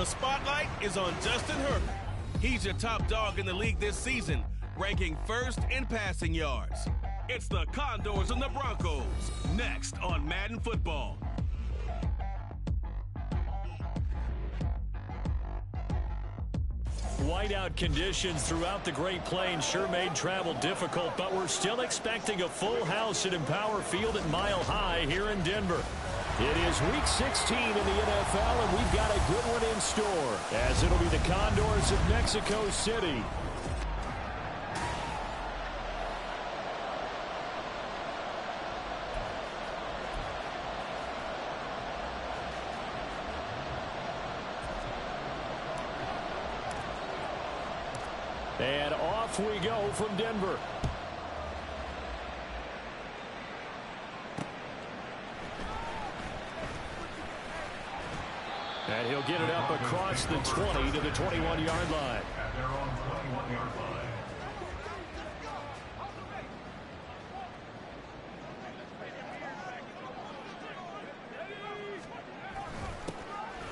The spotlight is on Justin Herbert. He's your top dog in the league this season, ranking first in passing yards. It's the Condors and the Broncos, next on Madden Football. Whiteout conditions throughout the Great Plains sure made travel difficult, but we're still expecting a full house at Empower Field at Mile High here in Denver. It is Week 16 in the NFL, and we've got a good one in store, as it'll be the Condors of Mexico City. And off we go from Denver. And he'll get it up across the 20 to the 21-yard line. At their own 21-yard line.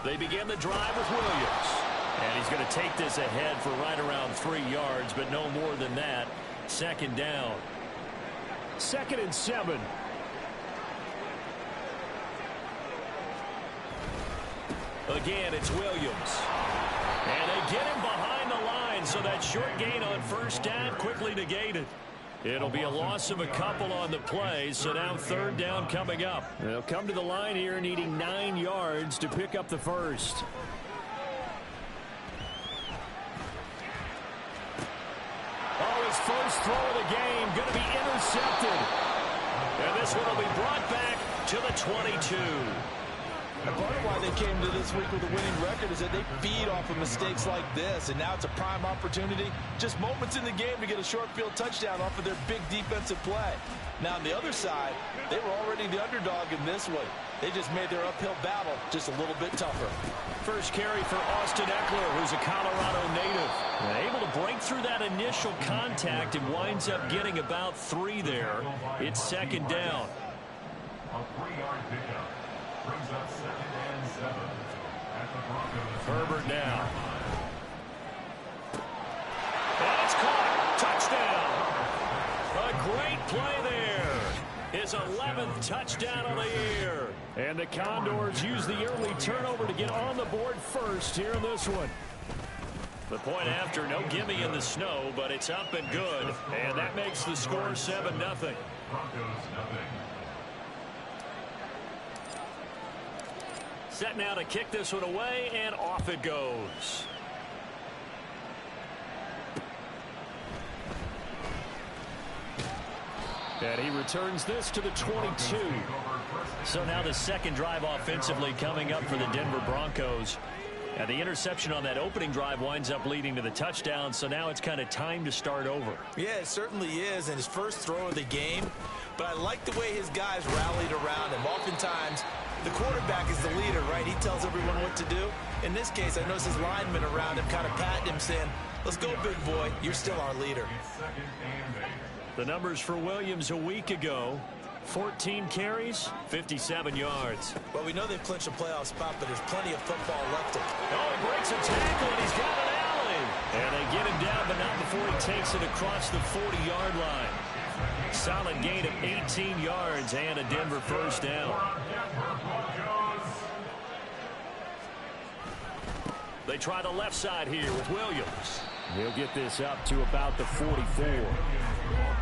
They begin the drive with Williams. And he's going to take this ahead for right around 3 yards, but no more than that. Second down. 2nd and 7. Again, it's Williams. And they get him behind the line, so that short gain on first down quickly negated. It'll be a loss of a couple on the play, so now 3rd down coming up. They'll come to the line here needing 9 yards to pick up the first. Oh, his first throw of the game going to be intercepted. And this one will be brought back to the 22. And part of why they came to this week with a winning record is that they feed off of mistakes like this, and now it's a prime opportunity. Just moments in the game to get a short field touchdown off of their big defensive play. Now, on the other side, they were already the underdog in this one. They just made their uphill battle just a little bit tougher. First carry for Austin Eckler, who's a Colorado native. And able to break through that initial contact and winds up getting about 3 there. It's 2nd down. A 3-yard pickup brings up 2nd and 7 at the Broncos. Herbert now. And it's caught. Touchdown. A great play there. His 11th touchdown of the year. And the Condors use the early turnover to get on the board first here in this one. The point after, no gimme in the snow, but it's up and good. And that makes the score 7-0. Broncos 0. Set now to kick this one away, and off it goes. And he returns this to the 22. So now the second drive offensively coming up for the Denver Broncos. And the interception on that opening drive winds up leading to the touchdown, so now it's kind of time to start over. Yeah, it certainly is, and his first throw of the game. But I like the way his guys rallied around him. Oftentimes, the quarterback is the leader, right? He tells everyone what to do. In this case, I noticed his linemen around him kind of patting him, saying, "Let's go, big boy. You're still our leader." The numbers for Williams a week ago: 14 carries, 57 yards. Well, we know they've clinched a playoff spot, but there's plenty of football left. Oh, he breaks a tackle, and he's got an alley. And they get him down, but not before he takes it across the 40-yard line. Solid gain of 18 yards and a Denver first down. They try the left side here with Williams. He'll get this up to about the 44.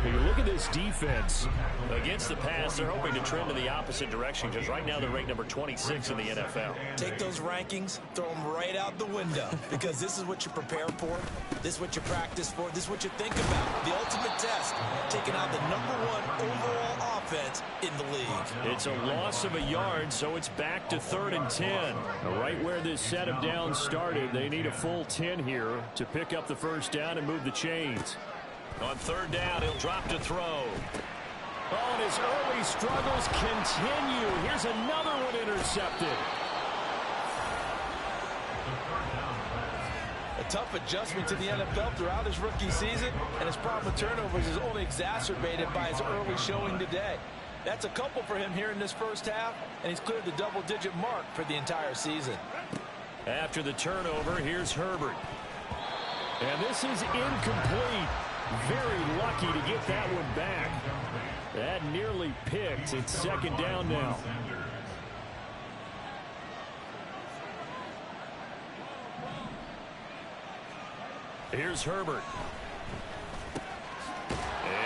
When you look at this defense, against the pass, they're hoping to trend in the opposite direction because right now they're ranked number 26 in the NFL. Take those rankings, throw them right out the window because this is what you prepare for, this is what you practice for, this is what you think about. The ultimate test, taking out the #1 overall offense in the league. It's a loss of a yard, so it's back to 3rd and 10. Right where this set of downs started, they need a full 10 here to pick up the first down and move the chains. On 3rd down, he'll drop to throw. Oh, and his early struggles continue. Here's another one intercepted. A tough adjustment to the NFL throughout his rookie season, and his problem with turnovers is only exacerbated by his early showing today. That's a couple for him here in this first half, and he's cleared the double-digit mark for the entire season. After the turnover, here's Herbert. And this is incomplete. Very lucky to get that one back. That nearly picked. It's second down now. Here's Herbert.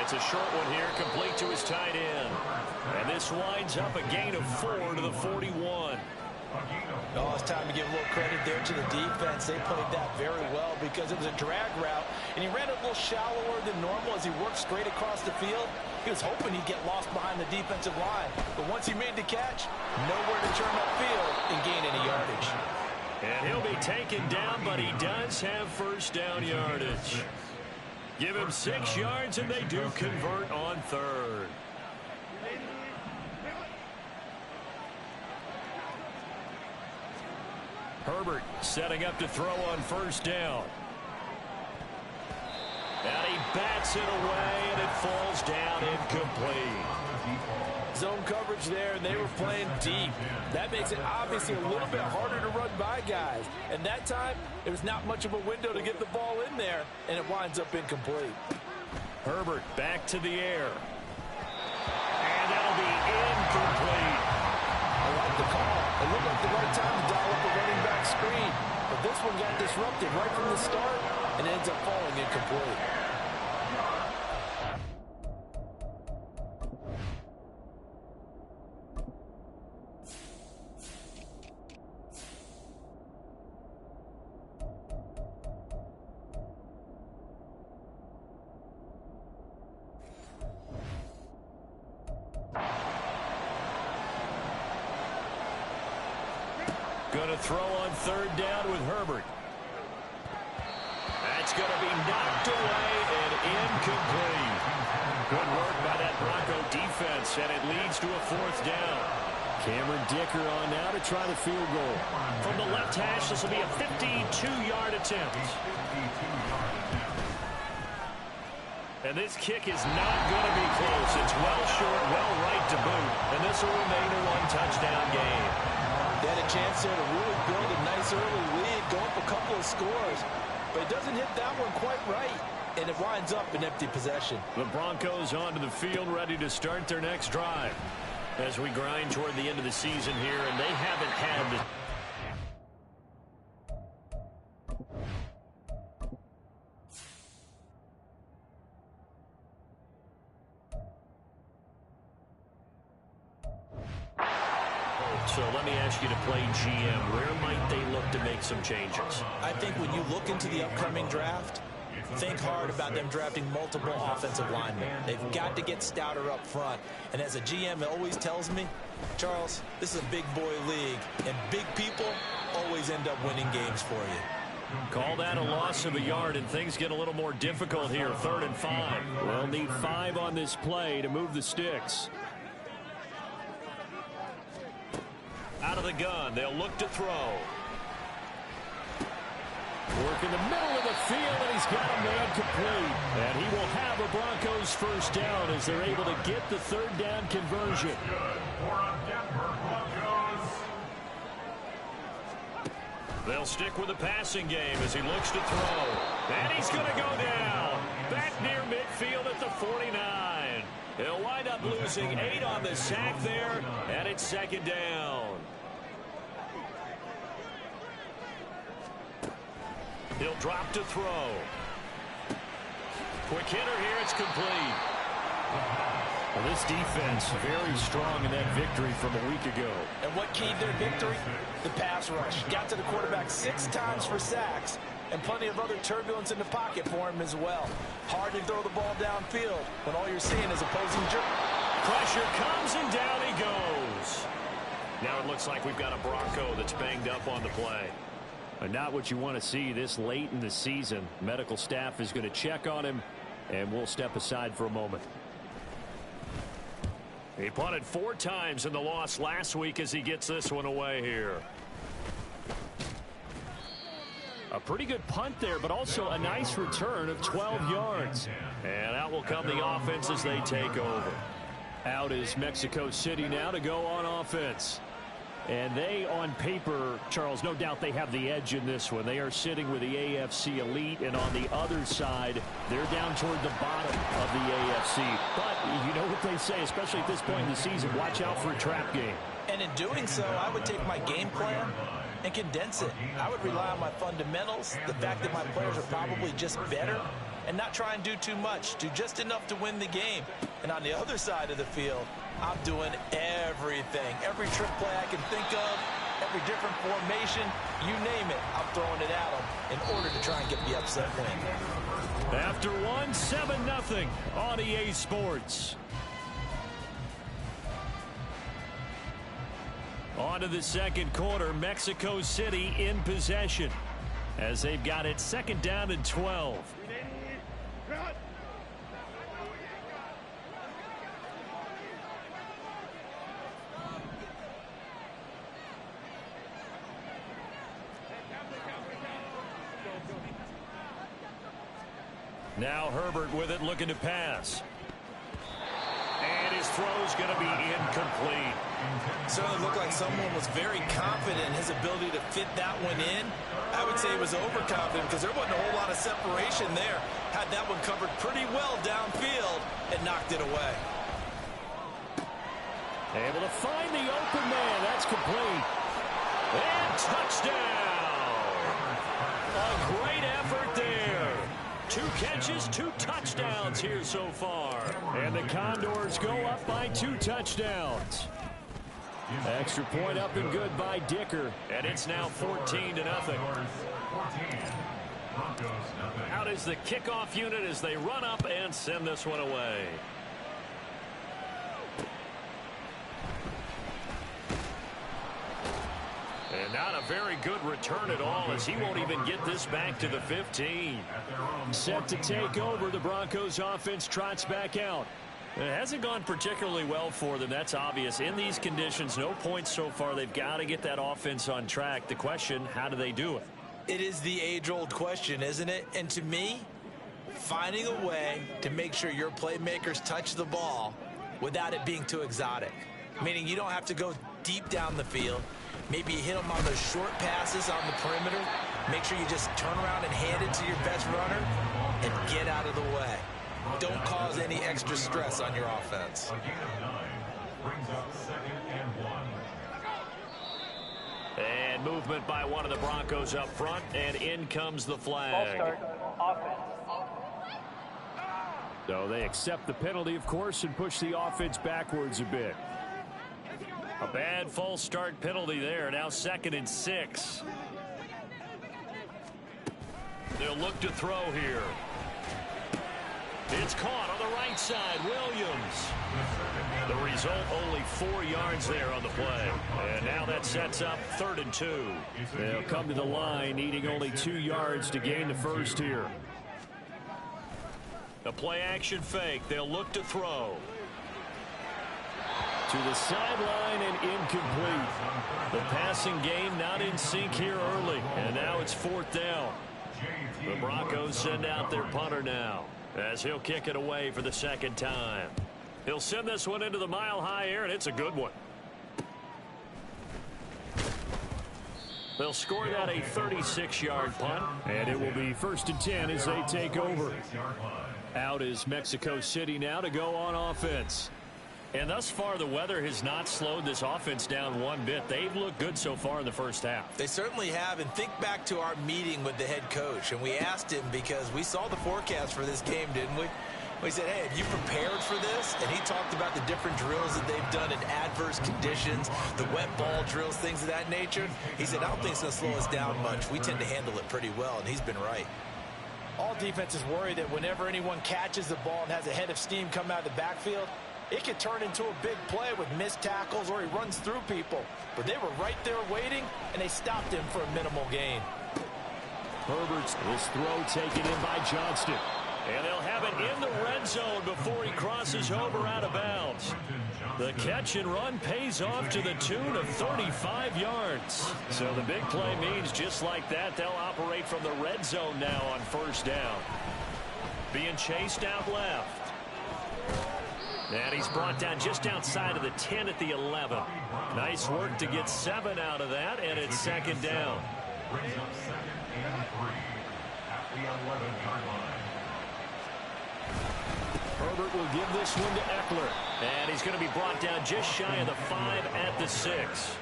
It's a short one here, complete to his tight end. And this winds up a gain of 4 to the 41. Oh, it's time to give a little credit there to the defense. They played that very well because it was a drag route, and he ran a little shallower than normal as he worked straight across the field. He was hoping he'd get lost behind the defensive line, but once he made the catch, nowhere to turn upfield and gain any yardage. And he'll be taken down, but he does have first down yardage. Give him 6 yards, and they do convert on third. Herbert setting up to throw on first down. And he bats it away, and it falls down incomplete. Zone coverage there, and they were playing deep. That makes it obviously a little bit harder to run by guys. And that time, there was not much of a window to get the ball in there, and it winds up incomplete. Herbert back to the air. And that'll be incomplete. I like the call. It looked like the right time to dial up a running back screen. But this one got disrupted right from the start and ends up falling incomplete. Going to throw on third down with Herbert. That's going to be knocked away and incomplete. Good work by that Bronco defense, and it leads to a fourth down. Cameron Dicker on now to try the field goal. From the left hash, this will be a 52-yard attempt. And this kick is not going to be close. It's well short, well right to boot, and this will remain a one-touchdown game. They had a chance there to really build a nice early lead, go up a couple of scores. But it doesn't hit that one quite right, and it winds up an empty possession. The Broncos onto the field, ready to start their next drive. As we grind toward the end of the season here, and they haven't had the... So let me ask you to play GM. Where might they look to make some changes? I think when you look into the upcoming draft, think hard about them drafting multiple offensive linemen. They've got to get stouter up front. And as a GM, it always tells me, Charles, this is a big boy league, and big people always end up winning games for you. Call that a loss of a yard, and things get a little more difficult here. 3rd and 5. We'll need 5 on this play to move the sticks. Out of the gun, they'll look to throw. Work in the middle of the field, and he's got a man complete. And he will have a Broncos first down as they're able to get the 3rd down conversion. They'll stick with the passing game as he looks to throw. And he's going to go down. Back near midfield at the 49. He'll wind up losing 8 on the sack there, and it's 2nd down. He'll drop to throw. Quick hitter here, it's complete. Well, this defense very strong in that victory from a week ago. And what keyed their victory? The pass rush. Got to the quarterback 6 times for sacks, and plenty of other turbulence in the pocket for him as well. Hard to throw the ball downfield when all you're seeing is opposing jerk. Pressure comes, and down he goes. Now it looks like we've got a Bronco that's banged up on the play. And not what you want to see this late in the season. Medical staff is going to check on him, and we'll step aside for a moment. He punted 4 times in the loss last week as he gets this one away here. A pretty good punt there, but also a nice return of 12 yards. And out will come the offense as they take over. Out is Mexico City now to go on offense. And they, on paper, Charles, no doubt they have the edge in this one. They are sitting with the AFC elite, and on the other side, they're down toward the bottom of the AFC. But you know what they say, especially at this point in the season, watch out for a trap game. And in doing so, I would take my game plan and condense it. I would rely on my fundamentals, the fact that my players are probably just better, and not try and do too much. Do just enough to win the game. And on the other side of the field, I'm doing everything. Every trick play I can think of, every different formation, you name it, I'm throwing it at them in order to try and get the upset win. After one, 7-0 on EA Sports. On to the second quarter, Mexico City in possession as they've got it 2nd down and 12. Now Herbert with it, looking to pass. And his throw's going to be incomplete. Certainly looked like someone was very confident in his ability to fit that one in. I would say he was overconfident because there wasn't a whole lot of separation there. Had that one covered pretty well downfield and knocked it away. Able to find the open man. That's complete. And touchdown. A great effort there. 2 catches, 2 touchdowns here so far. And the Condors go up by 2 touchdowns. Extra point up and good by Dicker. And it's now 14-0. Out is the kickoff unit as they run up and send this one away. And not a very good return at all, as he won't even get this back to the 15. Set to take over, the Broncos offense trots back out. It hasn't gone particularly well for them, that's obvious. In these conditions, no points so far. They've got to get that offense on track. The question, how do they do it? It is the age-old question, isn't it? And to me, finding a way to make sure your playmakers touch the ball without it being too exotic. Meaning you don't have to go deep down the field. Maybe you hit them on those short passes on the perimeter. Make sure you just turn around and hand it to your best runner and get out of the way. Don't cause any extra stress on your offense. A gain of 9 brings up 2nd and 1. And movement by one of the Broncos up front, and in comes the flag. False start, offense. So they accept the penalty, of course, and push the offense backwards a bit. A bad false start penalty there. Now 2nd and 6. They'll look to throw here. It's caught on the right side. Williams. The result, only 4 yards there on the play. And now that sets up 3rd and 2. They'll come to the line, needing only 2 yards to gain the first here. A play action fake. They'll look to throw. To the sideline and incomplete. The passing game not in sync here early. And now it's 4th down. The Broncos send out their punter now, as he'll kick it away for the 2nd time. He'll send this one into the mile-high air, and it's a good one. They'll score that a 36-yard punt, and it will be 1st and 10 as they take over. Out is Mexico City now to go on offense. And thus far, the weather has not slowed this offense down one bit. They've looked good so far in the first half. They certainly have. And think back to our meeting with the head coach. And we asked him, because we saw the forecast for this game, didn't we? We said, hey, have you prepared for this? And he talked about the different drills that they've done in adverse conditions, the wet ball drills, things of that nature. He said, I don't think it's going to slow us down much. We tend to handle it pretty well, and he's been right. All defenses worry that whenever anyone catches the ball and has a head of steam come out of the backfield, it could turn into a big play with missed tackles or he runs through people. But they were right there waiting, and they stopped him for a minimal gain. Herbert's this throw taken in by Johnston. And they'll have it in the red zone before he crosses over out of bounds. The catch and run pays off to the tune of 35 yards. So the big play means just like that, they'll operate from the red zone now on 1st down. Being chased out left. And he's brought down just outside of the 10 at the 11. Nice work to get 7 out of that, and it's second down. Brings up 2nd and 3 at the 11-yard line. Herbert will give this one to Eckler. And he's going to be brought down just shy of the 5 at the 6.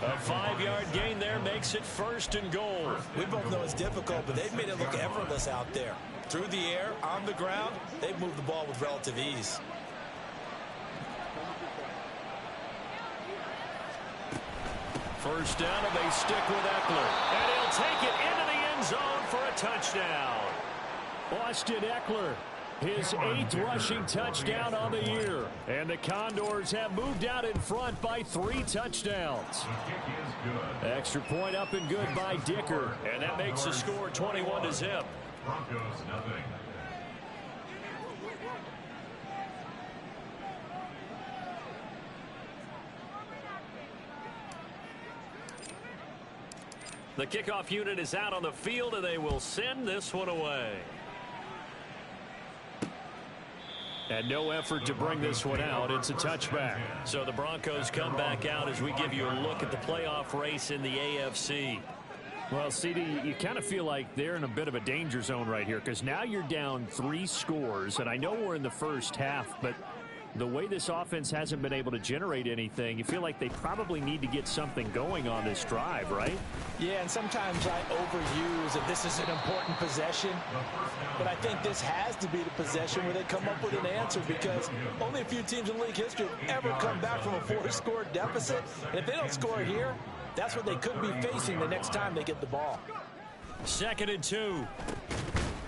A 5-yard gain there makes it 1st and goal. We both know it's difficult, but they've made it look effortless out there. Through the air, on the ground, they've moved the ball with relative ease. First down, and they stick with Eckler. And he'll take it into the end zone for a touchdown. Austin Eckler, his 8th rushing touchdown on the year. And the Condors have moved out in front by 3 touchdowns. The kick is good. Extra point up and good by Dicker. And that makes the score 21-0. Broncos nothing. The kickoff unit is out on the field, and they will send this one away. And no effort to bring this one out. It's a touchback. So the Broncos come back out as we give you a look at the playoff race in the AFC. Well, CD, you kind of feel like they're in a bit of a danger zone right here because now you're down 3 scores, and I know we're in the first half, but the way this offense hasn't been able to generate anything, you feel like they probably need to get something going on this drive, right? Yeah, and sometimes I overuse if this is an important possession, but I think this has to be the possession where they come up with an answer because only a few teams in league history have ever come back from a 4-score deficit, and if they don't score here, that's what they could be facing the next time they get the ball. 2nd and 2.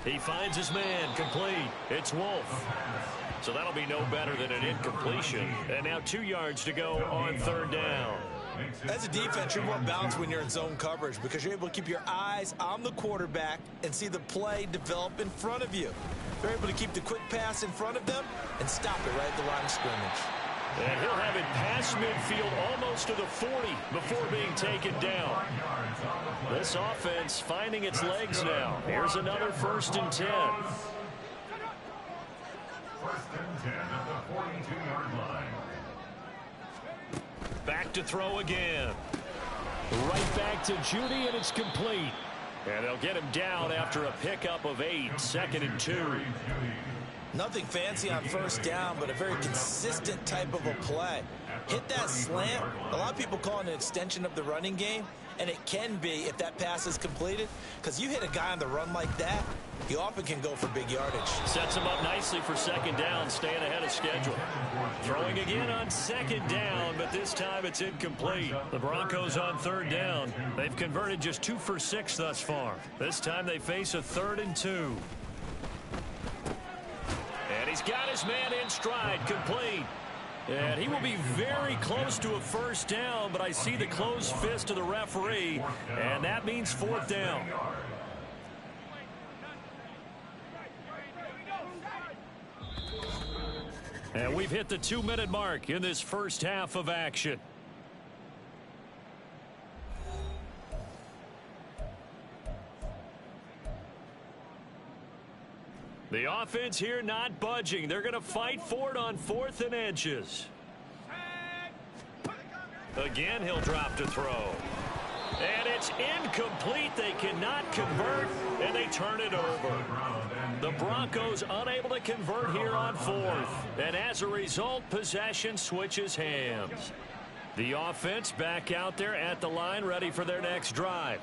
He finds his man, complete. It's Wolf. So that'll be no better than an incompletion. And now 2 yards to go on 3rd down. As a defense, you're more balanced when you're in zone coverage because you're able to keep your eyes on the quarterback and see the play develop in front of you. They're able to keep the quick pass in front of them and stop it right at the line of scrimmage. And he'll have it past midfield almost to the 40 before being taken down. This offense finding its legs now. Here's another 1st and 10. 1st and 10 at the 42-yard line. Back to throw again. Right back to Judy, and it's complete. And they'll get him down after a pickup of 8. 2nd and 2. Nothing fancy on 1st down, but a very consistent type of a play. Hit that slant. A lot of people call it an extension of the running game, and it can be if that pass is completed, because you hit a guy on the run like that, he often can go for big yardage. Sets him up nicely for 2nd down, staying ahead of schedule. Throwing again on 2nd down, but this time it's incomplete. The Broncos on 3rd down. They've converted just 2 for 6 thus far. This time they face a 3rd and 2. And he's got his man in stride, complete. And he will be very close to a 1st down, but I see the closed fist of the referee, and that means 4th down. And we've hit the 2-minute mark in this first half of action. The offense here not budging. They're going to fight for it on 4th and inches. Again, he'll drop to throw. And it's incomplete. They cannot convert, and they turn it over. The Broncos unable to convert here on 4th. And as a result, possession switches hands. The offense back out there at the line, ready for their next drive.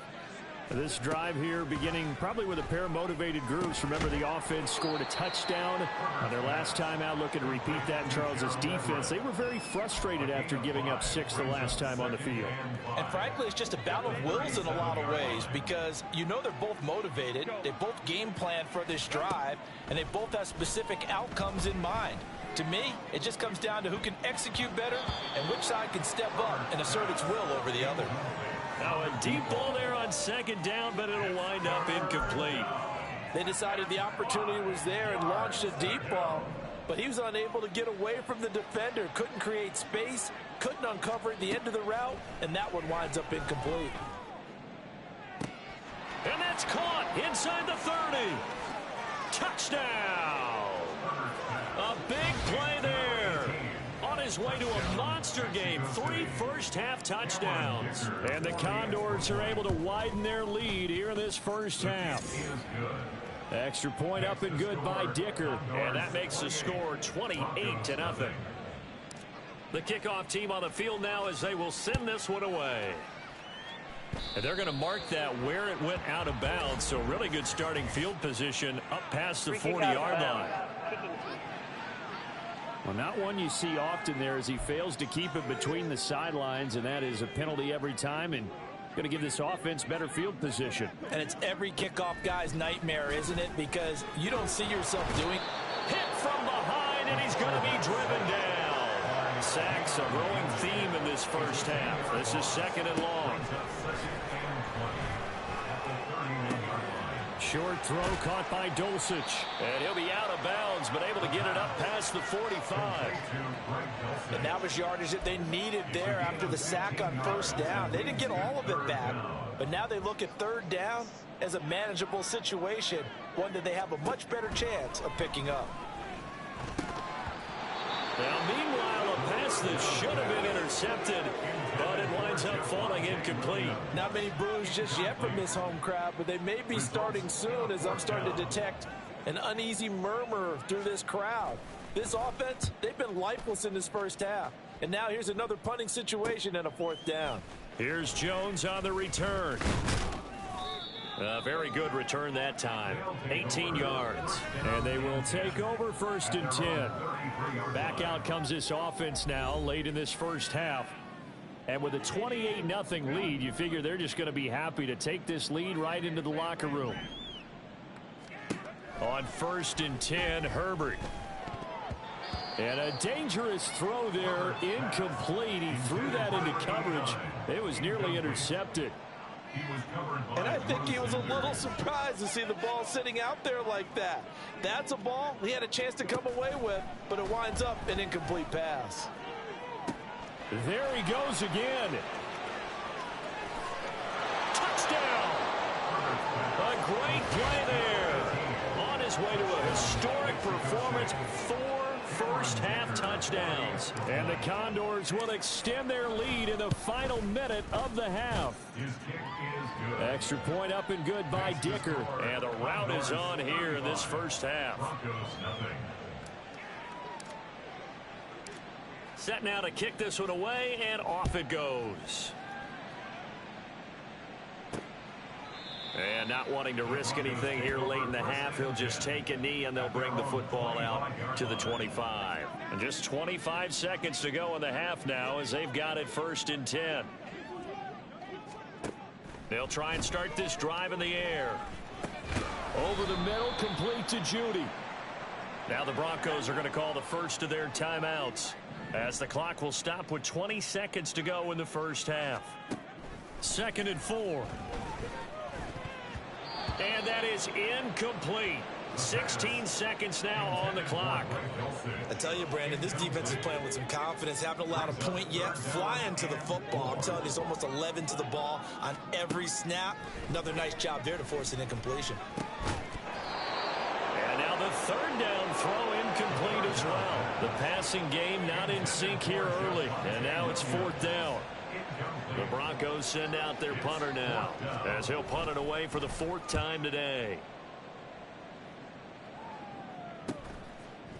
This drive here beginning probably with a pair of motivated groups. Remember, the offense scored a touchdown on their last time out, looking to repeat that in Charles's defense. They were very frustrated after giving up 6 the last time on the field. And frankly, it's just a battle of wills in a lot of ways because you know they're both motivated. They both game plan for this drive, and they both have specific outcomes in mind. To me, it just comes down to who can execute better and which side can step up and assert its will over the other. Now a deep ball there on 2nd down, but it'll wind up incomplete. They decided the opportunity was there and launched a deep ball, but he was unable to get away from the defender, couldn't create space, couldn't uncover at the end of the route, and that one winds up incomplete. And that's caught inside the 30. Touchdown! A big play there. his way to a monster game. 3 first-half touchdowns. And the Condors are able to widen their lead here in this first half. Extra point up and good by Dicker. And that makes the score 28-0. The kickoff team on the field now as they will send this one away. And they're going to mark that where it went out of bounds. So really good starting field position up past the 40-yard line. Well, not one you see often there as he fails to keep it between the sidelines, and that is a penalty every time and going to give this offense better field position. And it's every kickoff guy's nightmare, isn't it? Because you don't see yourself doing. Hit from behind, and he's going to be driven down. Sacks a growing theme in this first half. This is 2nd and long. Short throw caught by Dulcich. And he'll be out of bounds, but able to get it up past the 45. And that was yardage that they needed there after the sack on first down. They didn't get all of it back, but now they look at 3rd down as a manageable situation, one that they have a much better chance of picking up. Now, meanwhile, a pass that should have been intercepted, but it winds up falling incomplete. Not many boos just yet from this home crowd, but they may be starting soon as I'm starting to detect an uneasy murmur through this crowd. This offense, they've been lifeless in this first half. And now here's another punting situation and a 4th down. Here's Jones on the return. A very good return that time. 18 yards. And they will take over 1st and 10. Back out comes this offense now late in this first half. And with a 28-0 lead, you figure they're just going to be happy to take this lead right into the locker room. On 1st and 10, Herbert. And a dangerous throw there, incomplete. He threw that into coverage. It was nearly intercepted. And I think he was a little surprised to see the ball sitting out there like that. That's a ball he had a chance to come away with, but it winds up an incomplete pass. There he goes again. Touchdown! A great play there. On his way to a historic performance, 4 first-half touchdowns. And the Condors will extend their lead in the final minute of the half. Extra point up and good by Dicker. And the rout is on here in this first half. Set now to kick this one away, and off it goes. And not wanting to risk anything here late in the half, he'll just take a knee, and they'll bring the football out to the 25. And just 25 seconds to go in the half now as they've got it 1st and 10. They'll try and start this drive in the air. Over the middle, complete to Judy. Now the Broncos are going to call the first of their timeouts, as the clock will stop with 20 seconds to go in the first half. 2nd and 4. And that is incomplete. 16 seconds now on the clock. I tell you, Brandon, this defense is playing with some confidence. Haven't allowed a point yet. Flying to the football. I'm telling you, it's almost 11 to the ball on every snap. Another nice job there to force an incompletion. And now the 3rd down throw incomplete as well. The passing game not in sync here early. And now it's 4th down. The Broncos send out their punter now, as he'll punt it away for the 4th time today.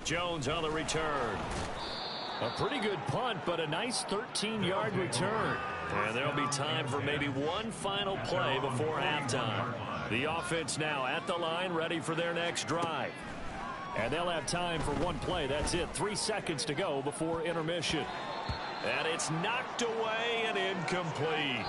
Jones on the return. A pretty good punt, but a nice 13-yard return. And there'll be time for maybe one final play before halftime. The offense now at the line, ready for their next drive. And they'll have time for one play. That's it. 3 seconds to go before intermission. And it's knocked away and incomplete.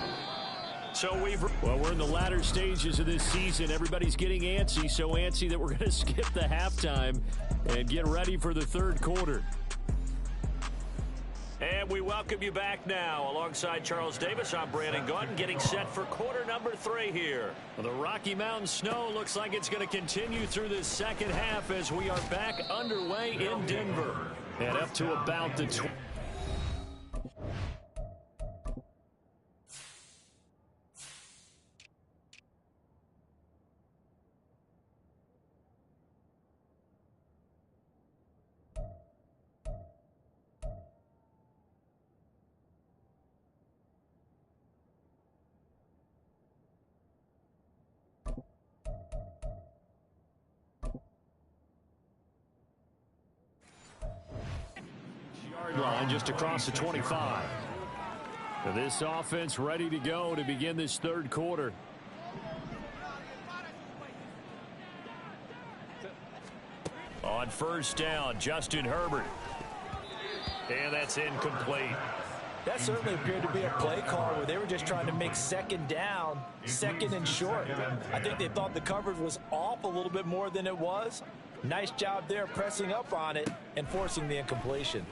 So we're in the latter stages of this season. Everybody's getting antsy, so antsy that we're going to skip the halftime and get ready for the 3rd quarter. And we welcome you back now. Alongside Charles Davis, I'm Brandon Gaudin, getting set for quarter number 3 here. The Rocky Mountain snow looks like it's going to continue through this second half as we are back underway in Denver. And up to about the 20. line just across the 25. This offense ready to go to begin this third quarter. On first down, Justin Herbert. And that's incomplete. That certainly appeared to be a play call where they were just trying to make second down, second and short. I think they thought the coverage was off a little bit more than it was. Nice job there pressing up on it and forcing the incompletion.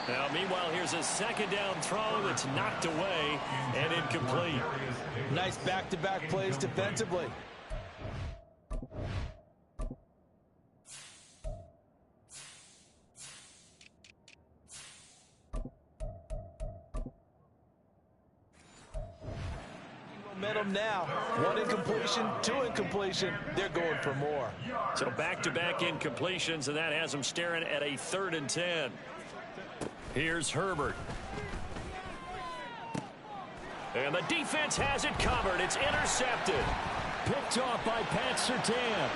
Now, meanwhile, here's a second down throw that's knocked away and incomplete. Nice back-to-back plays defensively. Momentum now. One incompletion, two incompletion. They're going for more. So back-to-back incompletions, and that has them staring at a 3rd and 10. Here's Herbert. And the defense has it covered. It's intercepted. Picked off by Pat Surtain.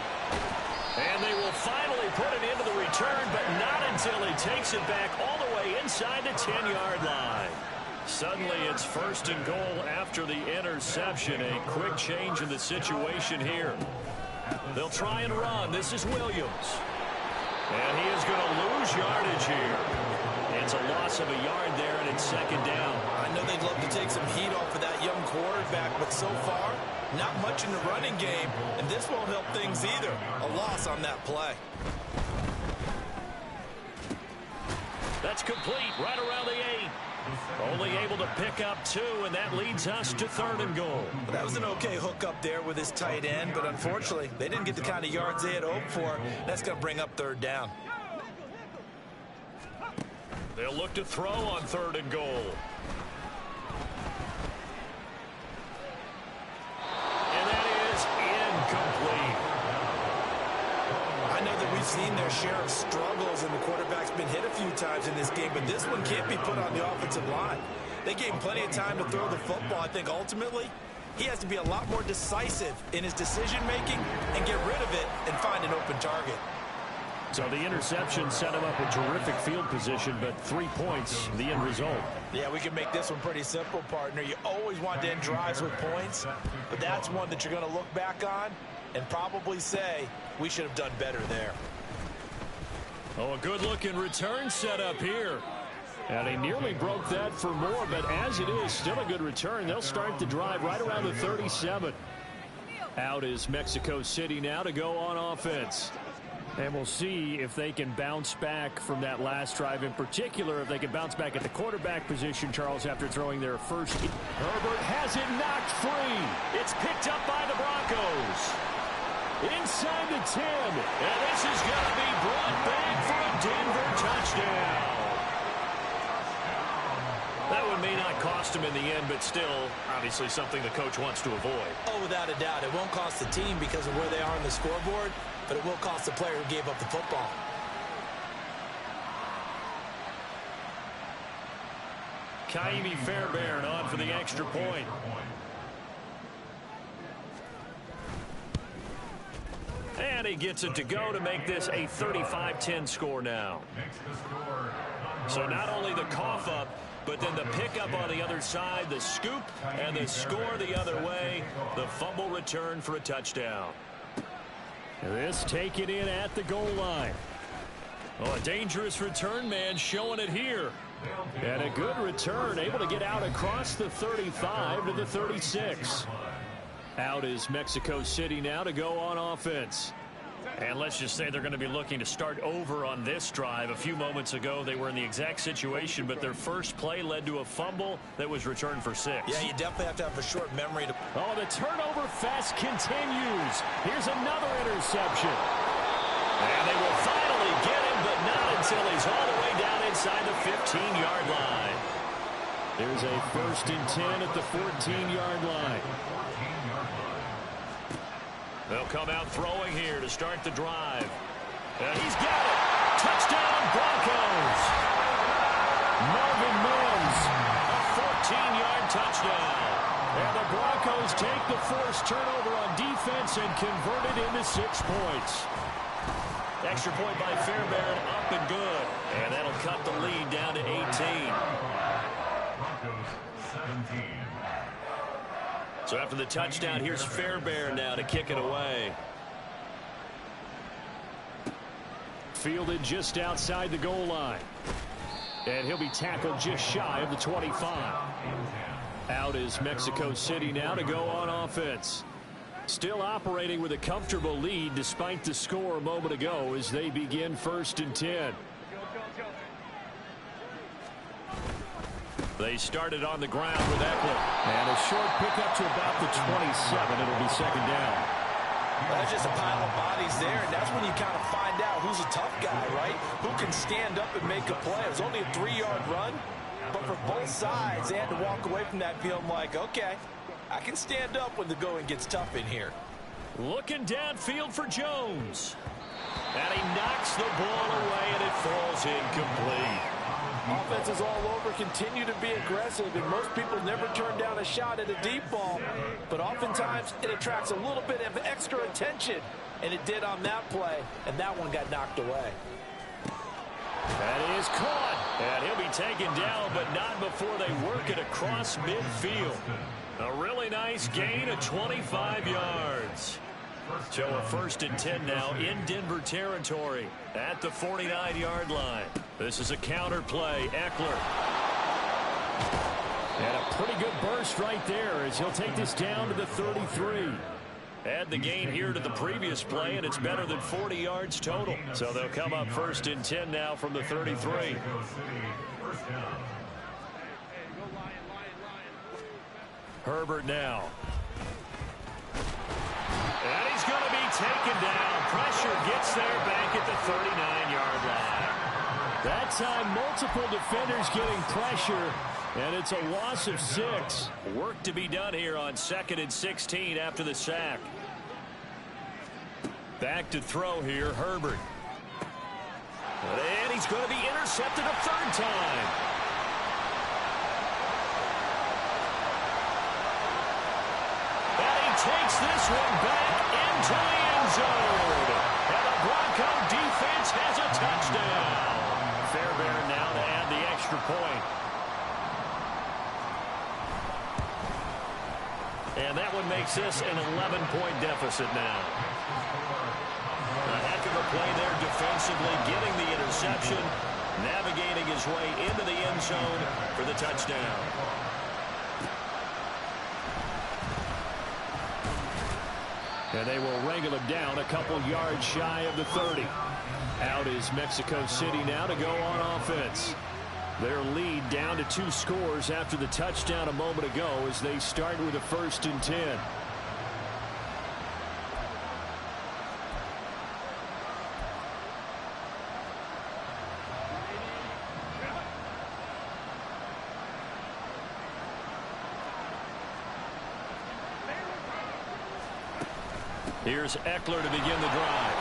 And they will finally put it into the return, but not until he takes it back all the way inside the 10-yard line. Suddenly it's 1st and goal after the interception. A quick change in the situation here. They'll try and run. This is Williams. And he is going to lose yardage here. It's a loss of a yard there, and it's 2nd down. I know they'd love to take some heat off of that young quarterback, but so far, not much in the running game, and this won't help things either. A loss on that play. That's complete right around the 8. Only able to pick up 2, and that leads us to 3rd and goal. Well, that was an okay hook up there with his tight end, but unfortunately, they didn't get the kind of yards they had hoped for. That's going to bring up 3rd down. They'll look to throw on 3rd and goal. And that is incomplete. I know that we've seen their share of struggles, and the quarterback's been hit a few times in this game, but this one can't be put on the offensive line. They gave him plenty of time to throw the football. I think ultimately he has to be a lot more decisive in his decision-making and get rid of it and find an open target. So the interception set him up a terrific field position, but 3 points, the end result. Yeah, we can make this one pretty simple, partner. You always want to end drives with points, but that's one that you're going to look back on and probably say, we should have done better there. Oh, a good-looking return set up here. And he nearly broke that for more, but as it is, still a good return. They'll start the drive right around the 37. Out is Mexico City now to go on offense. And we'll see if they can bounce back from that last drive, in particular if they can bounce back at the quarterback position, Charles, after throwing their first. Herbert has it knocked free. It's picked up by the Broncos. Inside the 10. And this is going to be brought back for a Denver touchdown. That one may not cost him in the end, but still, obviously something the coach wants to avoid. Oh, without a doubt. It won't cost the team because of where they are on the scoreboard, but it will cost the player who gave up the football. Kaimi Fairbairn on for the extra point. And he gets it to go to make this a 35-10 score now. So not only the cough up, but then the pickup on the other side, the scoop, and the score the other way. The fumble return for a touchdown. This taken in at the goal line. Oh, a dangerous return man showing it here. And a good return, able to get out across the 35 to the 36. Out is Mexico City now to go on offense. And let's just say they're going to be looking to start over on this drive. A few moments ago, they were in the exact situation, but their first play led to a fumble that was returned for 6. Yeah, you definitely have to have a short memory to... Oh, the turnover fest continues. Here's another interception. And they will finally get him, but not until he's all the way down inside the 15-yard line. There's a 1st and 10 at the 14-yard line. They'll come out throwing here to start the drive. And he's got it. Touchdown, Broncos. Marvin Mims. A 14-yard touchdown. And the Broncos take the forced turnover on defense and convert it into 6 points. Extra point by Fairbairn, up and good. And that'll cut the lead down to 18. Broncos 17. So after the touchdown, here's Fairbairn now to kick it away. Fielded just outside the goal line. And he'll be tackled just shy of the 25. Out is Mexico City now to go on offense. Still operating with a comfortable lead despite the score a moment ago as they begin 1st and 10. They started on the ground with Eckler. And a short pickup to about the 27. It'll be 2nd down. That's just a pile of bodies there, and that's when you kind of find out who's a tough guy, right? Who can stand up and make a play. It was only a 3-yard run, but for both sides, they had to walk away from that feeling like, okay, I can stand up when the going gets tough in here. Looking downfield for Jones. And he knocks the ball away, and it falls incomplete. Offenses all over continue to be aggressive, and most people never turn down a shot at a deep ball. But oftentimes, it attracts a little bit of extra attention, and it did on that play, and that one got knocked away. That is caught, and he'll be taken down, but not before they work it across midfield. A really nice gain of 25 yards. So a 1st and 10 now in Denver territory at the 49-yard line. This is a counter play. Eckler. And a pretty good burst right there as he'll take this down to the 33. Add the gain here to the previous play, and it's better than 40 yards total. So they'll come up 1st and 10 now from the 33. Herbert now. And he's going to be taken down. Pressure gets there back at the 39-yard line. That time, multiple defenders getting pressure, and it's a loss of 6. Work to be done here on 2nd and 16 after the sack. Back to throw here, Herbert. And he's going to be intercepted a 3rd time. And he takes this one back into the end zone. And the Bronco defense has a touchdown. Fairbairn now to add the extra point. And that one makes this an 11-point deficit now. A heck of a play there defensively, getting the interception, navigating his way into the end zone for the touchdown. And they will wrangle him down a couple yards shy of the 30. Out is Mexico City now to go on offense. Their lead down to 2 scores after the touchdown a moment ago as they start with a 1st and 10. Here's Eckler to begin the drive.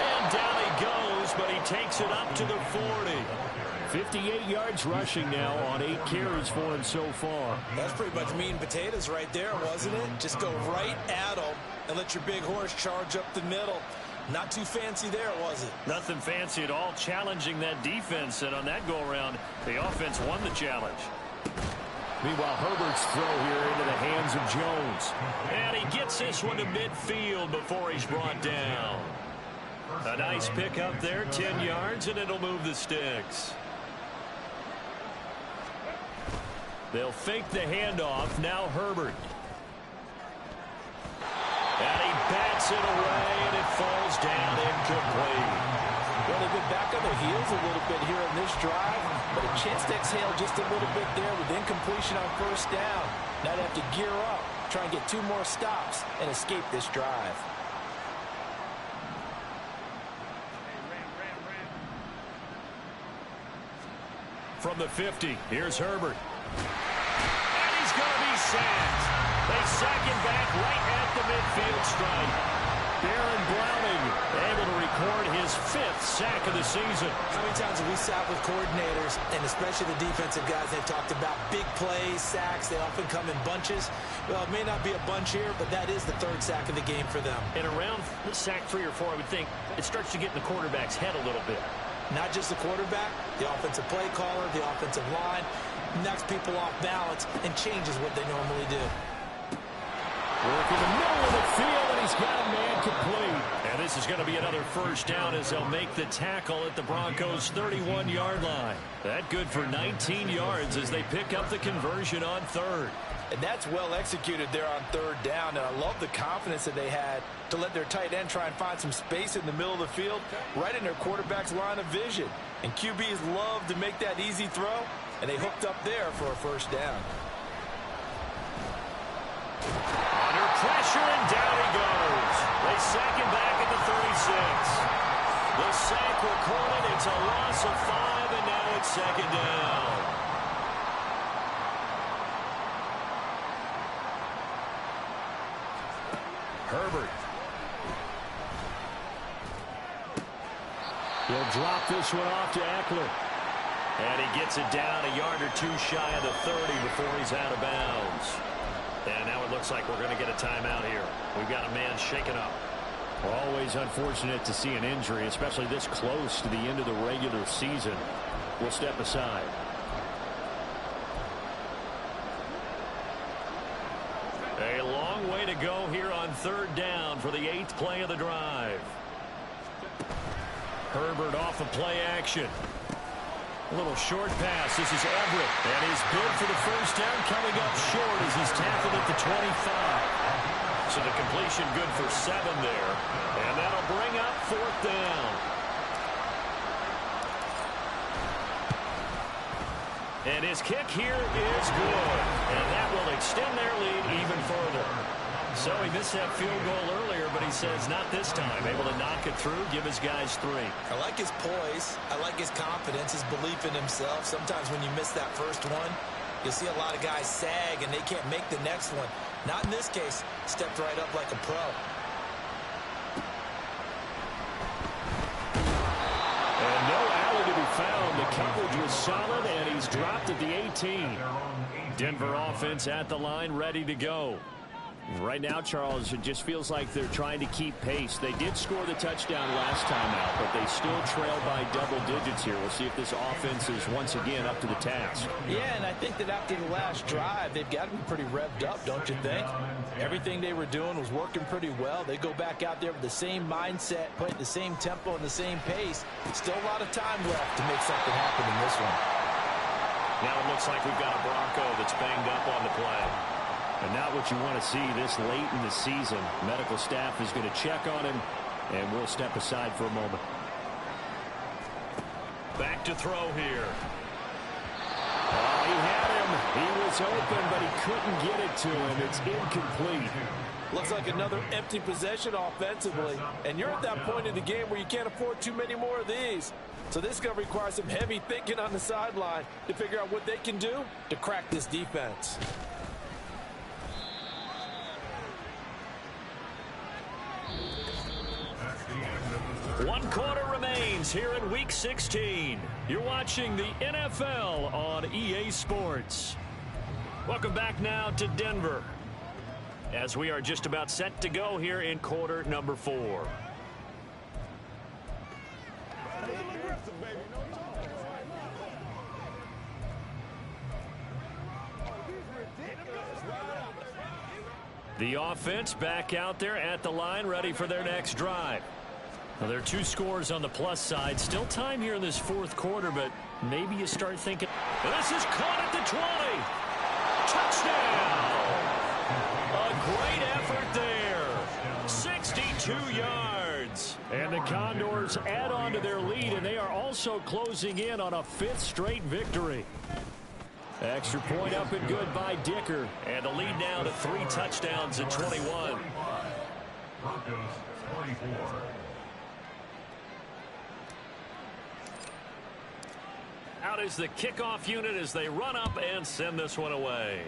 And down he goes, but he takes it up to the 40. 58 yards rushing now on 8 carries for him so far. That's pretty much meat and potatoes right there, wasn't it? Just go right at him and let your big horse charge up the middle. Not too fancy there, was it? Nothing fancy at all, challenging that defense, and on that go-around, the offense won the challenge. Meanwhile, Herbert's throw here into the hands of Jones. And he gets this one to midfield before he's brought down. A nice pick up there, 10 yards, and it'll move the sticks. They'll fake the handoff. Now Herbert. And he bats it away, and it falls down incomplete. Well, they've been back on their heels a little bit here in this drive, but a chance to exhale just a little bit there with incompletion on 1st down. Now they have to gear up, try and get 2 more stops, and escape this drive. From the 50, here's Herbert. And he's going to be sacked. They sack him back right at the midfield stripe. Baron Browning able to record his 5th sack of the season. How many times have we sat with coordinators, and especially the defensive guys, they talked about big plays, sacks. They often come in bunches. Well, it may not be a bunch here, but that is the 3rd sack of the game for them. And around sack 3 or 4, I would think it starts to get in the quarterback's head a little bit. Not just the quarterback, the offensive play caller, the offensive line, knocks people off balance and changes what they normally do. Work in the middle of the field, and he's got a man complete. And this is going to be another 1st down as they'll make the tackle at the Broncos' 31-yard line. That good for 19 yards as they pick up the conversion on 3rd. And that's well executed there on 3rd down, and I love the confidence that they had to let their tight end try and find some space in the middle of the field, right in their quarterback's line of vision. And QBs love to make that easy throw, and they hooked up there for a 1st down. Under pressure, and down he goes. They sack him back at the 36. The sack recorded. It's a loss of 5, and now it's 2nd down. Herbert. He'll drop this one off to Eckler. And he gets it down a yard or 2 shy of the 30 before he's out of bounds. And now it looks like we're going to get a timeout here. We've got a man shaken up. Always unfortunate to see an injury, especially this close to the end of the regular season. We'll step aside. A long way to go here on 3rd down for the 8th play of the drive. Herbert off of play action. A little short pass. This is Everett. And he's bid for the 1st down, coming up short as he's tackled at the 25. So the completion good for 7 there. And that'll bring up 4th down. And his kick here is good. And that will extend their lead even further. So he missed that field goal earlier, but he says not this time. Able to knock it through, give his guys 3. I like his poise. I like his confidence, his belief in himself. Sometimes when you miss that first one, you'll see a lot of guys sag and they can't make the next one. Not in this case. Stepped right up like a pro. And no alley to be found. The coverage was solid, and he's dropped at the 18. Denver offense at the line, ready to go. Right now, Charles, it just feels like they're trying to keep pace. They did score the touchdown last time out, but they still trail by double digits here. We'll see if this offense is once again up to the task. Yeah, and I think that after the last drive, they've got to be pretty revved up, don't you think? Everything they were doing was working pretty well. They go back out there with the same mindset, playing the same tempo and the same pace. Still a lot of time left to make something happen in this one. Now it looks like we've got a Bronco that's banged up on the play. And not what you want to see this late in the season. Medical staff is going to check on him, and we'll step aside for a moment. Back to throw here. Oh, he had him. He was open, but he couldn't get it to him. It's incomplete. Looks like another empty possession offensively. And you're at that point in the game where you can't afford too many more of these. So this is going to require some heavy thinking on the sideline to figure out what they can do to crack this defense. One quarter remains here in Week 16. You're watching the NFL on EA Sports. Welcome back now to Denver, as we are just about set to go here in quarter number 4. The offense back out there at the line, ready for their next drive. Well, there are 2 scores on the plus side. Still time here in this 4th quarter, but maybe you start thinking, this is caught at the 20. Touchdown! A great effort there. 62 yards. And the Condors add on to their lead, and they are also closing in on a 5th straight victory. Extra point up and good by Dicker. And the lead now to 3 touchdowns at 21. Broncos 44. Out is the kickoff unit as they run up and send this one away.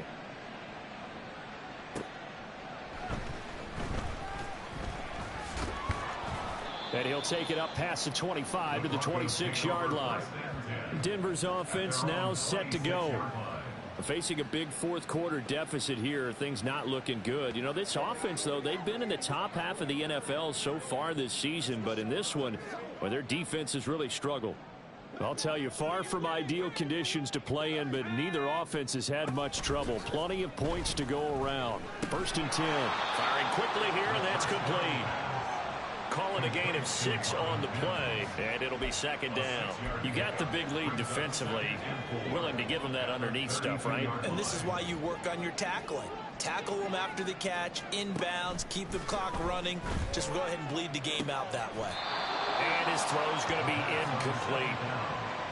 And he'll take it up past the 25 to the 26-yard line. Denver's offense now set to go. Facing a big fourth quarter deficit here, things not looking good. You know, this offense, though, they've been in the top half of the NFL so far this season, but in this one, well, their defense has really struggled. I'll tell you, far from ideal conditions to play in, but neither offense has had much trouble. Plenty of points to go around. 1st and 10. Firing quickly here, and that's complete. Calling a gain of 6 on the play, and it'll be 2nd down. You got the big lead defensively. Willing to give them that underneath stuff, right? And this is why you work on your tackling. Tackle them after the catch, inbounds, keep the clock running. Just go ahead and bleed the game out that way. And his throw's going to be incomplete.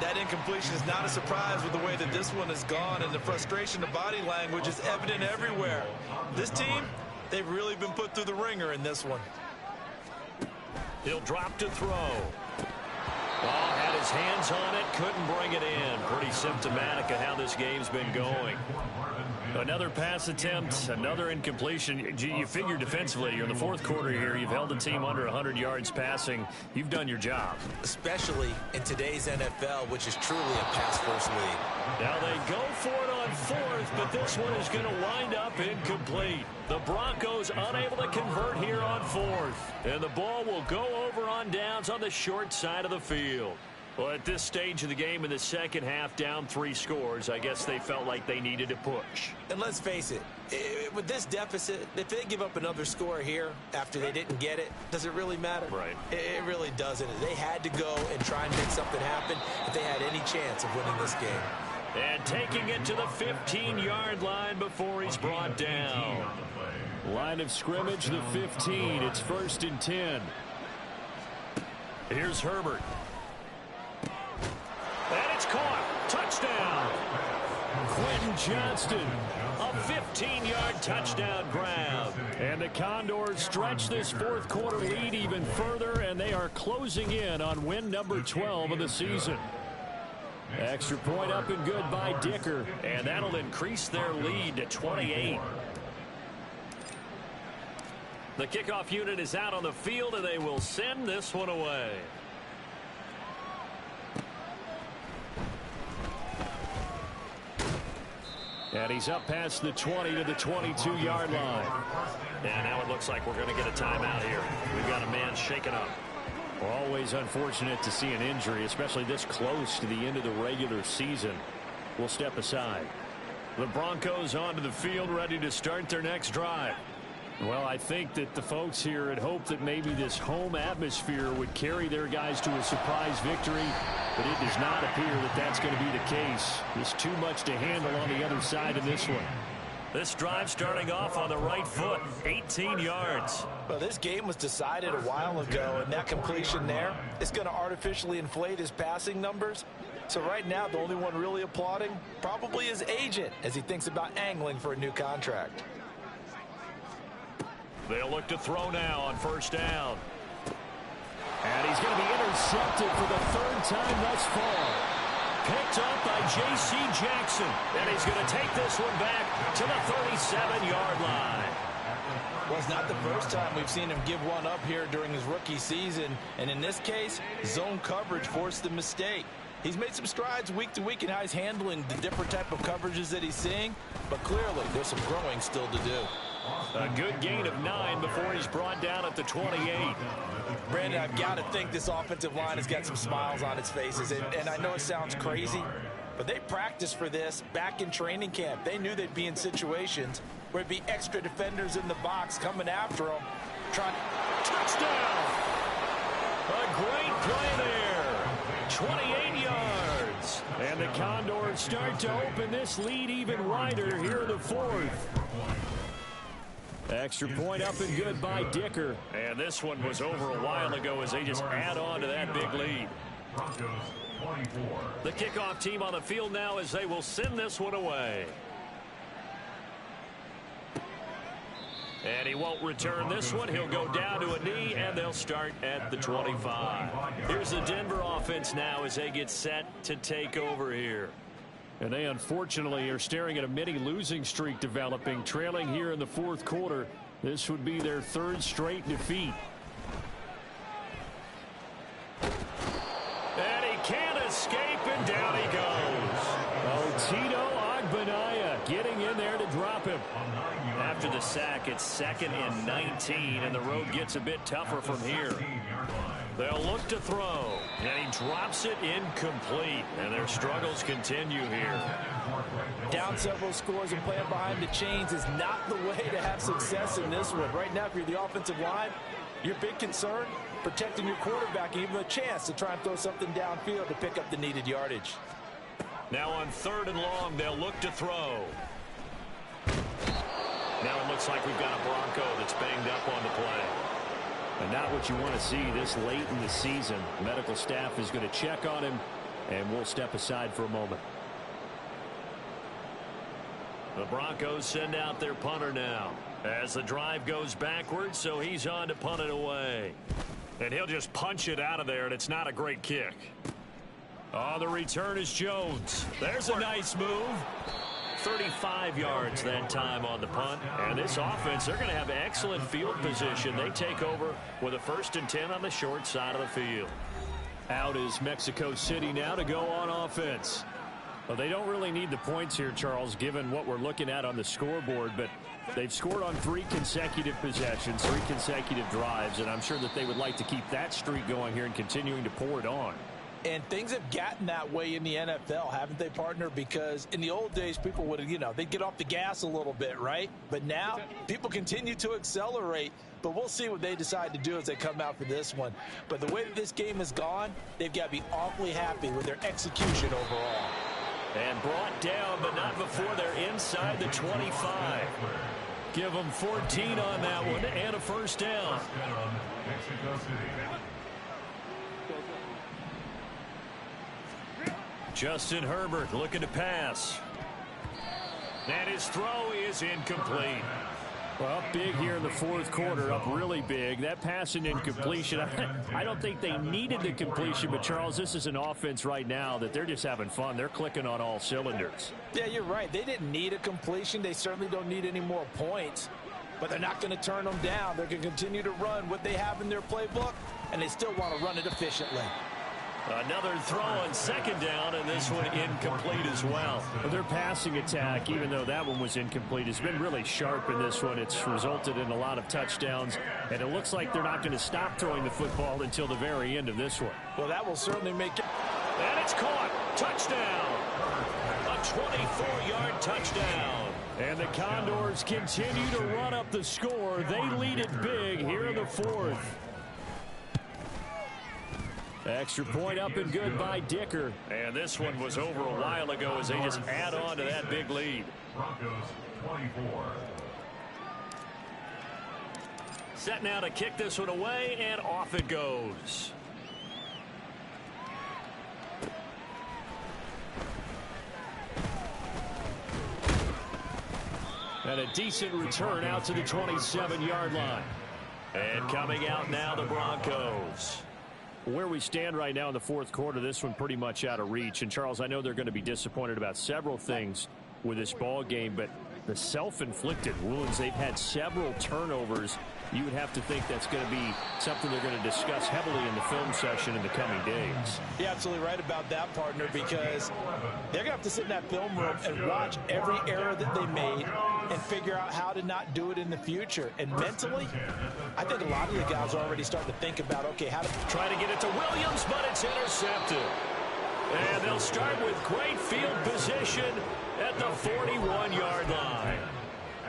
That incompletion is not a surprise with the way that this one has gone, and the frustration of body language is evident everywhere. This team, they've really been put through the ringer in this one. He'll drop to throw. Ball had his hands on it, couldn't bring it in. Pretty symptomatic of how this game's been going. Another pass attempt, another incompletion. You figure defensively, you're in the fourth quarter here. You've held the team under 100 yards passing. You've done your job. Especially in today's NFL, which is truly a pass-first league. Now they go for it on 4th, but this one is going to wind up incomplete. The Broncos unable to convert here on 4th. And the ball will go over on downs on the short side of the field. Well, at this stage of the game in the second half, down 3 scores, I guess they felt like they needed to push. And let's face it, with this deficit, if they give up another score here after they didn't get it, does it really matter? Right. It really doesn't. They had to go and try and make something happen if they had any chance of winning this game. And taking it to the 15-yard line before he's brought down. Line of scrimmage, the 15. It's 1st and 10. Here's Herbert. And it's caught. Touchdown. Quentin Johnston. A 15-yard touchdown grab. And the Condors stretch this fourth quarter lead even further, and they are closing in on win number 12 of the season. Extra point up and good by Dicker. And that'll increase their lead to 28. The kickoff unit is out on the field, and they will send this one away. And he's up past the 20 to the 22-yard line. And now it looks like we're going to get a timeout here. We've got a man shaken up. Always unfortunate to see an injury, especially this close to the end of the regular season. We'll step aside. The Broncos onto the field, ready to start their next drive. Well, I think that the folks here had hoped that maybe this home atmosphere would carry their guys to a surprise victory, but it does not appear that that's going to be the case. There's too much to handle on the other side of this one. This drive starting off on the right foot, 18 yards. Well, this game was decided a while ago, and that completion there is going to artificially inflate his passing numbers. So right now, the only one really applauding probably his agent as he thinks about angling for a new contract. They'll look to throw now on 1st down. And he's going to be intercepted for the 3rd time thus far. Picked up by J.C. Jackson. And he's going to take this one back to the 37-yard line. Well, it's not the first time we've seen him give one up here during his rookie season. And in this case, zone coverage forced the mistake. He's made some strides week to week in how he's handling the different type of coverages that he's seeing. But clearly, there's some growing still to do. A good gain of 9 before he's brought down at the 28. Brandon, I've got to think this offensive line has got some smiles on its faces. And I know it sounds crazy, but they practiced for this back in training camp. They knew they'd be in situations where it'd be extra defenders in the box coming after them. Touchdown! A great play there. 28 yards. And the Condors start to open this lead even wider here in the 4th. Extra point up and good by Dicker. And this one was over a while ago as they just add on to that big lead. The kickoff team on the field now as they will send this one away. And he won't return this one. He'll go down to a knee, and they'll start at the 25. Here's the Denver offense now as they get set to take over here. And they unfortunately are staring at a mini losing streak developing, trailing here in the 4th quarter. This would be their 3rd straight defeat. after the sack. It's 2nd and 19, and the road gets a bit tougher from here. They'll look to throw, and he drops it incomplete, and their struggles continue here. Down several scores and playing behind the chains is not the way to have success in this one. Right now, if you're the offensive line, your big concern, protecting your quarterback and even a chance to try and throw something downfield to pick up the needed yardage. Now on 3rd and long, they'll look to throw. Now it looks like we've got a Bronco that's banged up on the play. And not what you want to see this late in the season. Medical staff is going to check on him, and we'll step aside for a moment. The Broncos send out their punter now as the drive goes backwards, so he's on to punt it away. And he'll just punch it out of there, and it's not a great kick. On the return is Jones. There's a nice move. 35 yards that time on the punt. And this offense, they're going to have excellent field position. They take over with a 1st and 10 on the short side of the field. Out is Mexico City now to go on offense. Well, they don't really need the points here, Charles, given what we're looking at on the scoreboard, but they've scored on 3 consecutive possessions, 3 consecutive drives, and I'm sure that they would like to keep that streak going here and continuing to pour it on. And things have gotten that way in the NFL, haven't they, partner? Because in the old days, people would, they'd get off the gas a little bit, right? But now, people continue to accelerate. But we'll see what they decide to do as they come out for this one. But the way that this game has gone, they've got to be awfully happy with their execution overall. And brought down, but not before they're inside the 25. Give them 14 on that one and a 1st down. Justin Herbert looking to pass. And his throw is incomplete. Well, big here in the 4th quarter, up really big. That pass and incompletion, I don't think they needed the completion, but, Charles, this is an offense right now that they're just having fun. They're clicking on all cylinders. Yeah, you're right. They didn't need a completion. They certainly don't need any more points, but they're not going to turn them down. They're going to continue to run what they have in their playbook, and they still want to run it efficiently. Another throw on 2nd down, and this one incomplete as well. Their passing attack, even though that one was incomplete, has been really sharp in this one. It's resulted in a lot of touchdowns, and it looks like they're not going to stop throwing the football until the very end of this one. Well, that will certainly make it. And it's caught. Touchdown. A 24-yard touchdown. And the Condors continue to run up the score. They lead it big here in the 4th. Extra point up and good by Dicker. And this one was over a while ago as they just add on to that big lead. Broncos 24. Set now to kick this one away, and off it goes. And a decent return out to the 27-yard line. And coming out now, the Broncos. Where we stand right now in the 4th quarter, this one pretty much out of reach. And, Charles, I know they're going to be disappointed about several things with this ball game, but the self-inflicted wounds, they've had several turnovers. You would have to think that's going to be something they're going to discuss heavily in the film session in the coming days. You're absolutely right about that, partner, because they're going to have to sit in that film room and watch every error that they made and figure out how to not do it in the future. And mentally, I think a lot of the guys are already starting to think about, okay, how to try to get it to Williams, but it's intercepted. And they'll start with great field position at the 41-yard line.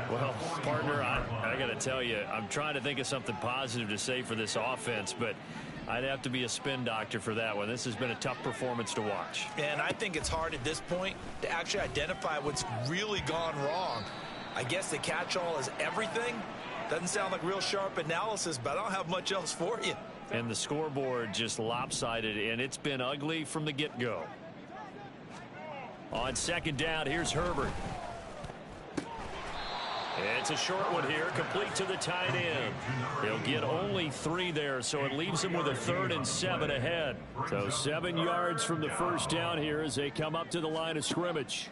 Well, partner, I got to tell you, I'm trying to think of something positive to say for this offense, but I'd have to be a spin doctor for that one. This has been a tough performance to watch. And I think it's hard at this point to actually identify what's really gone wrong. I guess the catch-all is everything. Doesn't sound like real sharp analysis, but I don't have much else for you. And the scoreboard just lopsided, and it's been ugly from the get-go. On 2nd down, here's Herbert. It's a short one here, complete to the tight end. He'll get only 3 there, so it leaves him with a 3rd and 7 ahead. So 7 yards from the 1st down here as they come up to the line of scrimmage.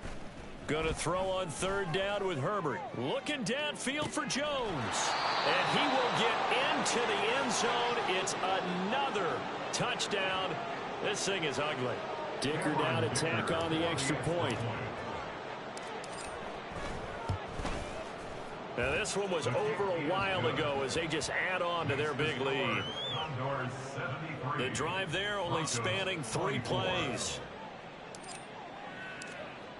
Going to throw on 3rd down with Herbert. Looking downfield for Jones. And he will get into the end zone. It's another touchdown. This thing is ugly. Dicker down to tack on the extra point. Now, this one was over a while ago as they just add on to their big lead. The drive there only spanning 3 plays.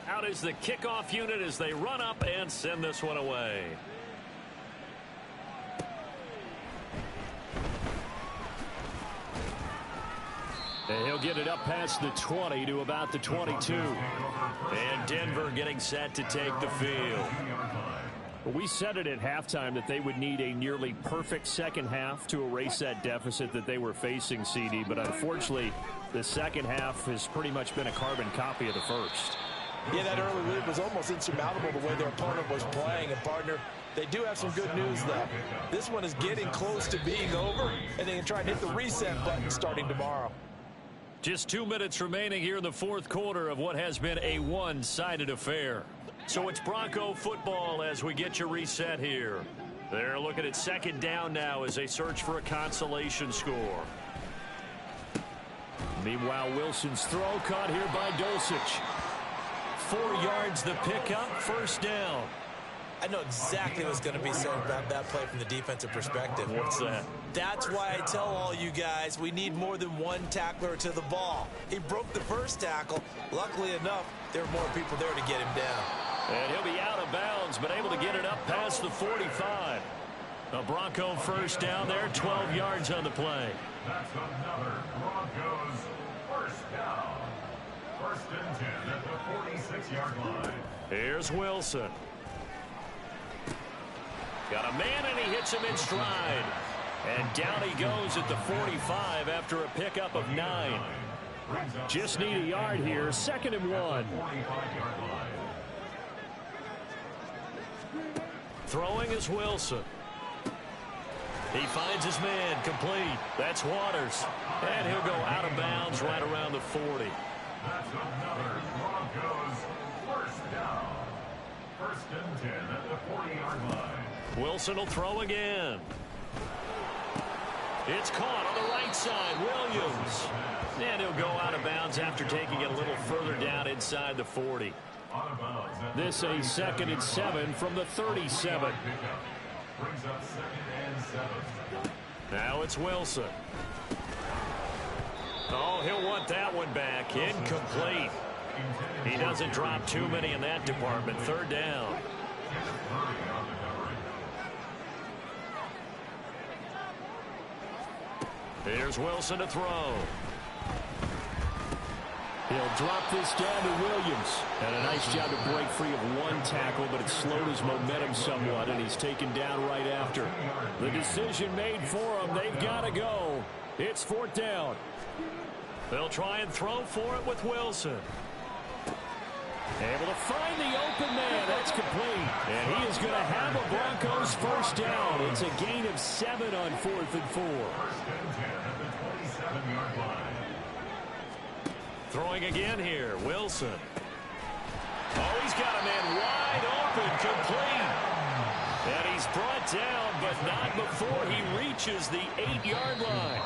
Out is the kickoff unit as they run up and send this one away. And he'll get it up past the 20 to about the 22. And Denver getting set to take the field. We said it at halftime that they would need a nearly perfect second half to erase that deficit that they were facing, CD. But unfortunately, the second half has pretty much been a carbon copy of the first. Yeah, that early lead was almost insurmountable the way their opponent was playing. And, partner, they do have some good news, though. This one is getting close to being over, and they can try and hit the reset button starting tomorrow. Just 2 minutes remaining here in the fourth quarter of what has been a one-sided affair. So it's Bronco football as we get you reset here. They're looking at second down now as they search for a consolation score. Meanwhile, Wilson's throw caught here by Dulcich. 4 yards the pickup, first down. I know exactly what's going to be said about that play from the defensive perspective. What's that? That's why I tell all you guys we need more than one tackler to the ball. He broke the first tackle. Luckily enough, there were more people there to get him down. And he'll be out of bounds, but able to get it up past the 45. A Bronco first down there, 12 yards on the play. That's another Broncos first down. First and 10 at the 46-yard line. Here's Wilson. Got a man, and he hits him in stride. And down he goes at the 45 after a pickup of 9. Just need a yard here, 2nd and 1. Throwing is Wilson. He finds his man, complete. That's Waters. And he'll go out of bounds right around the 40. That's another Broncos first down. First and 10 at the 40-yard line. Wilson will throw again. It's caught on the right side, Williams. And he'll go out of bounds after taking it a little further down inside the 40. This a 2nd and 7 from the 37. Brings up 2nd and 7. Now it's Wilson. Oh, he'll want that one back. Incomplete. He doesn't drop too many in that department. 3rd down. Here's Wilson to throw. He'll drop this down to Williams. And a nice job to break free of one tackle, but it slowed his momentum somewhat, and he's taken down right after. The decision made for him. They've got to go. It's 4th down. They'll try and throw for it with Wilson. Able to find the open man. That's complete. And he is going to have a Broncos first down. It's a gain of 7 on 4th and 4. Throwing again here, Wilson. Oh, he's got a man wide open, complete. And he's brought down, but not before he reaches the 8-yard line.